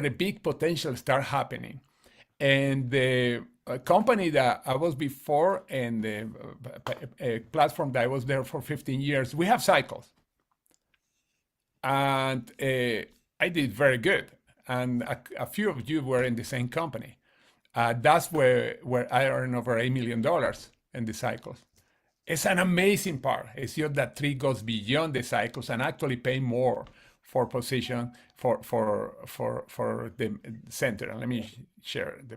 the big potential start happening. And the company that I was before and the platform that I was there for 15 years, we have cycles. And I did very good. And a few of you were in the same company. That's where I earned over $8 million in the cycles. It's an amazing part. It's just that tree goes beyond the cycles and actually pay more for position for the center. And let me share the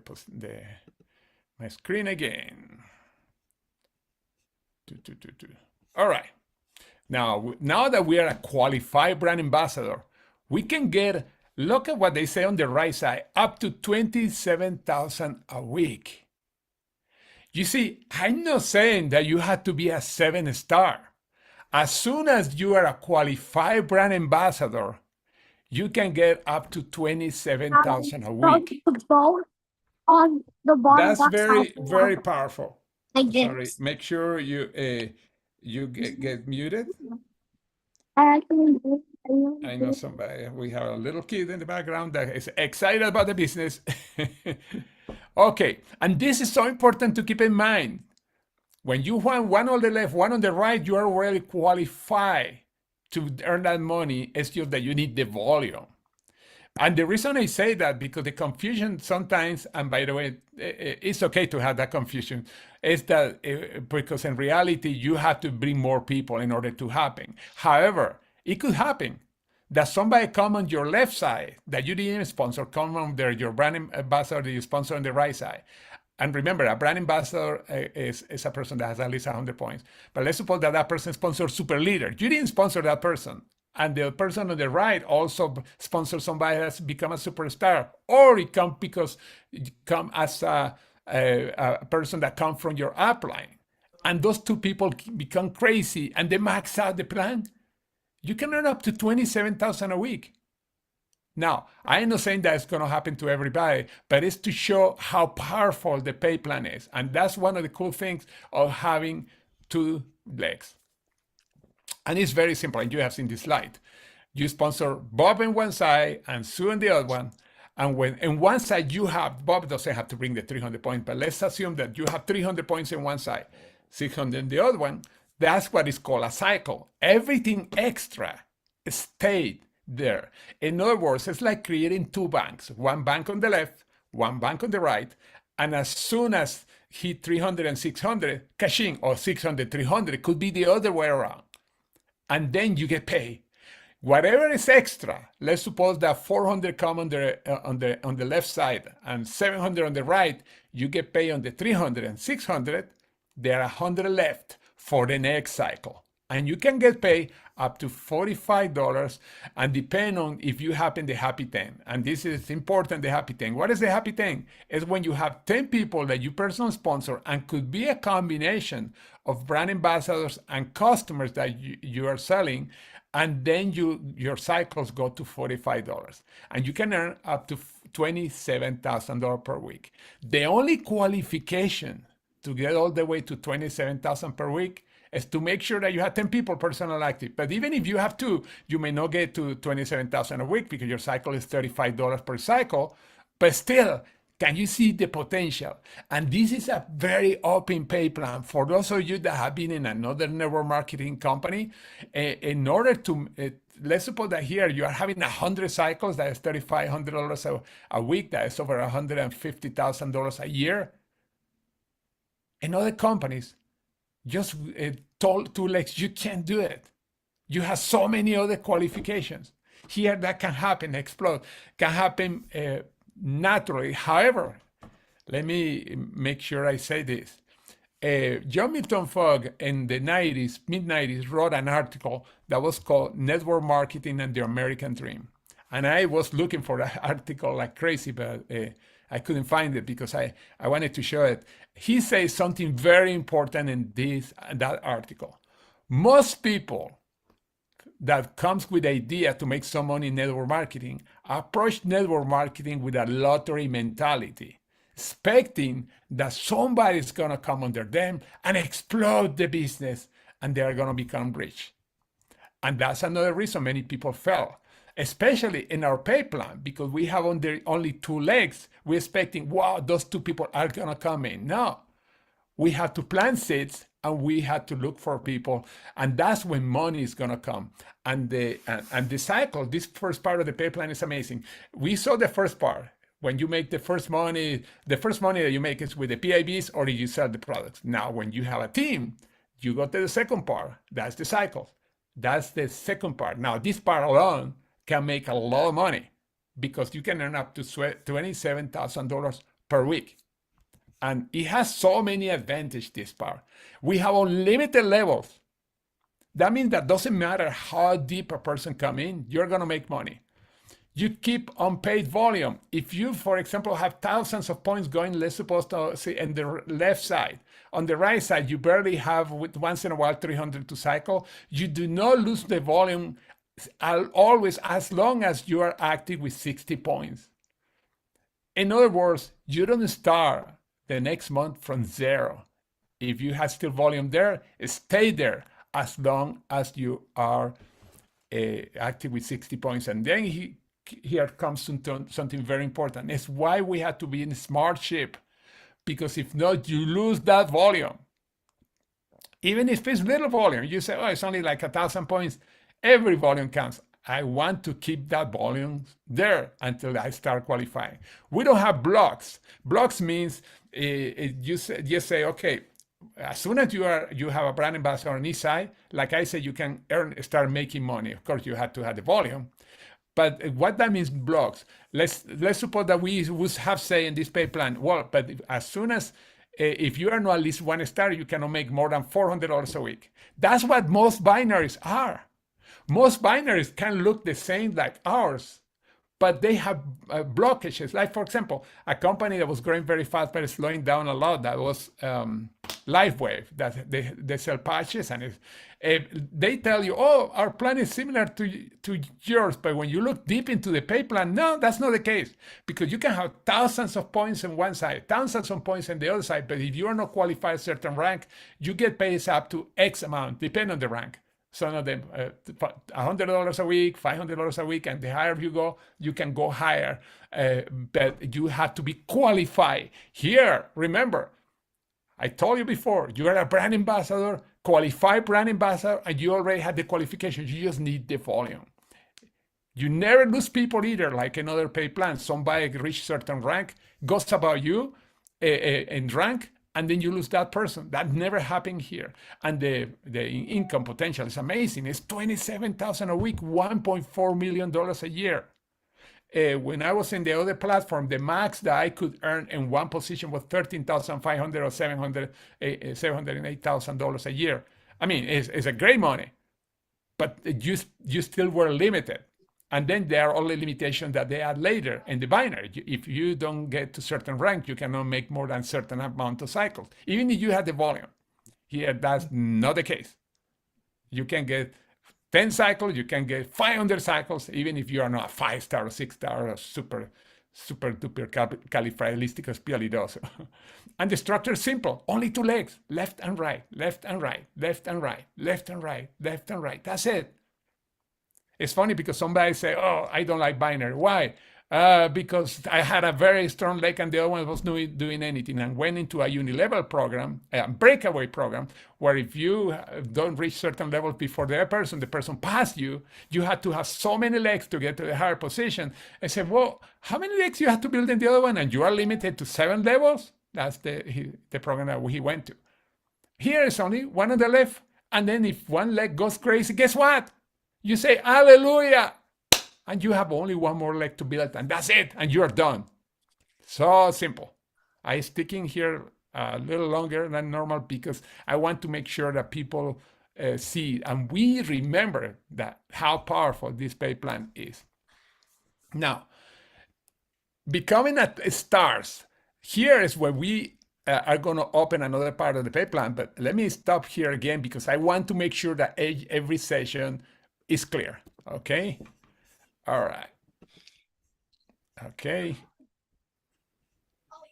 my screen again. All right. Now that we are a qualified brand ambassador, we can get, look at what they say on the right side, up to 27,000 a week. You see, I'm not saying that you have to be a 7-star. As soon as you are a qualified brand ambassador, you can get up to 27,000 a week. On the bottom That's box very, very powerful. like this. Sorry, make sure you get muted. I actually I know somebody. We have a little kid in the background that is excited about the business. Okay, and this is so important to keep in mind. When you want one on the left, one on the right, you are already qualified to earn that money. It's just that you need the volume. And the reason I say that, because the confusion sometimes, and by the way, it's okay to have that confusion, is that because in reality, you have to bring more people in order to happen. However, it could happen that somebody come on your left side that you didn't sponsor, come on there, your brand ambassador that you sponsor on the right side. And remember, a brand ambassador is a person that has at least 100 points. But let's suppose that that person sponsors super leader. You didn't sponsor that person. And the person on the right also sponsors somebody that's become a superstar. Or it come because it come as a person that come from your upline. And those two people become crazy and they max out the plan. You can earn up to 27,000 a week. Now, I'm not saying that it's going to happen to everybody, but it's to show how powerful the pay plan is. And that's one of the cool things of having two legs. And it's very simple, and you have seen this slide. You sponsor Bob on one side and Sue on the other one. And when in one side you have, Bob doesn't have to bring the 300 points, but let's assume that you have 300 points in one side, 600 in the other one. That's what is called a cycle. Everything extra stayed there. In other words, it's like creating two banks, one bank on the left, one bank on the right. And as soon as hit 300 and 600, cashing, or 600, 300, could be the other way around. And then you get paid. Whatever is extra, let's suppose that 400 come on the left side and 700 on the right, you get paid on the 300 and 600, there are 100 left for the next cycle. And you can get paid up to $45 and depend on if you happen the happy 10. And this is important, the happy 10. What is the happy 10? It's when you have 10 people that you personally sponsor and could be a combination of brand ambassadors and customers that you are selling. And then your cycles go to $45 and you can earn up to $27,000 per week. The only qualification to get all the way to $27,000 per week is to make sure that you have 10 people personal active. But even if you have two, you may not get to $27,000 a week because your cycle is $35 per cycle. But still, can you see the potential? And this is a very open pay plan. For those of you that have been in another network marketing company, in order to, let's suppose that here you are having 100 cycles, that is $3,500 a week, that is over $150,000 a year. In other companies, just told two legs, you can't do it. You have so many other qualifications. Here that can happen, explode, can happen naturally. However, let me make sure I say this. John Milton Fogg in the 90s, mid-90s, wrote an article that was called Network Marketing and the American Dream. And I was looking for that article like crazy, but I couldn't find it because I wanted to show it. He says something very important in that article. Most people that comes with the idea to make some money in network marketing approach network marketing with a lottery mentality, expecting that somebody's going to come under them and explode the business and they are going to become rich. And that's another reason many people fail. especially in our pay plan, because we have only two legs. We're expecting, wow, those two people are gonna come in. No, we have to plant seeds and we have to look for people, and that's when money is gonna come. And the cycle, this first part of the pay plan is amazing. We saw the first part. When you make the first money that you make is with the PIBs or you sell the products. Now, when you have a team, you go to the second part. That's the cycle. That's the second part. Now, this part alone can make a lot of money because you can earn up to $27,000 per week. And it has so many advantages, this part. We have unlimited levels. That means that doesn't matter how deep a person come in, you're gonna make money. You keep unpaid volume. If you, for example, have thousands of points going, let's suppose to see in the left side. On the right side, you barely have, with once in a while, 300 to cycle. You do not lose the volume always as long as you are active with 60 points. In other words, you don't start the next month from zero. If you have still volume there, stay there as long as you are active with 60 points. And then here comes something very important. It's why we have to be in smart ship, because if not, you lose that volume. Even if it's little volume, you say, oh, it's only like 1,000 points. Every volume counts. I want to keep that volume there until I start qualifying. We don't have blocks. Blocks means you say, okay, as soon as you have a brand ambassador on each side, like I said, you can start making money. Of course, you have to have the volume. But what that means, blocks. Let's suppose that we would have say in this pay plan, well, but as soon as if you are not at least one star, you cannot make more than $400 a week. That's what most binaries are. Most binaries can look the same like ours, but they have blockages. Like, for example, a company that was growing very fast but slowing down a lot, that was LifeWave, that they sell patches, and they tell you, oh, our plan is similar to yours, but when you look deep into the pay plan, no, that's not the case, because you can have thousands of points on one side, thousands of points on the other side, but if you are not qualified a certain rank, you get paid up to X amount, depending on the rank. Some of them $100 a week, $500 a week, and the higher you go, you can go higher, but you have to be qualified. Here, remember, I told you before, you are a brand ambassador, qualified brand ambassador, and you already have the qualifications. You just need the volume. You never lose people either, like in other pay plans. Somebody reach certain rank, goes about you in rank, and then you lose that person. That never happened here. And the income potential is amazing. It's $27,000 a week, $1.4 million a year. When I was in the other platform, the max that I could earn in one position was $13,500 or $708,000 a year. I mean, it's a great money, but you still were limited. And then there are all the limitations that they add later in the binary. If you don't get to certain rank, you cannot make more than certain amount of cycles, even if you have the volume. Here, that's not the case. You can get 10 cycles, you can get 500 cycles, even if you are not a 5-star or 6-star or super duper califragilisticexpialidoso. And the structure is simple, only two legs, left and right, left and right, left and right, left and right, left and right. That's it. It's funny because somebody say, oh, I don't like binary. Why? Because I had a very strong leg and the other one was not doing anything, and went into a unilevel program, a breakaway program, where if you don't reach certain levels before the person passed you, you had to have so many legs to get to the higher position. I said, well, how many legs you have to build in the other one? And you are limited to 7 levels? That's the program that he went to. Here is only one on the left. And then if one leg goes crazy, guess what? You say, hallelujah, and you have only one more leg to build, and that's it, and you're done. So simple. I'm sticking here a little longer than normal because I want to make sure that people see, and we remember that how powerful this pay plan is. Now, becoming a stars, here is where we are going to open another part of the pay plan, but let me stop here again because I want to make sure that every session is clear. Okay. All right. Okay.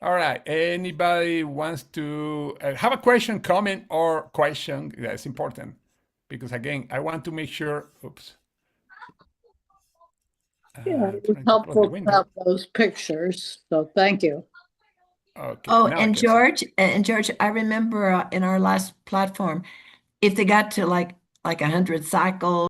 All right. Anybody wants to have a question, comment, or question? That's important because, again, I want to make sure. Oops. Yeah, it was Trying to close the helpful to window. have those pictures, so thank you. Okay, Oh, now I and can see. George, I remember in our last platform, if they got to like 100 cycles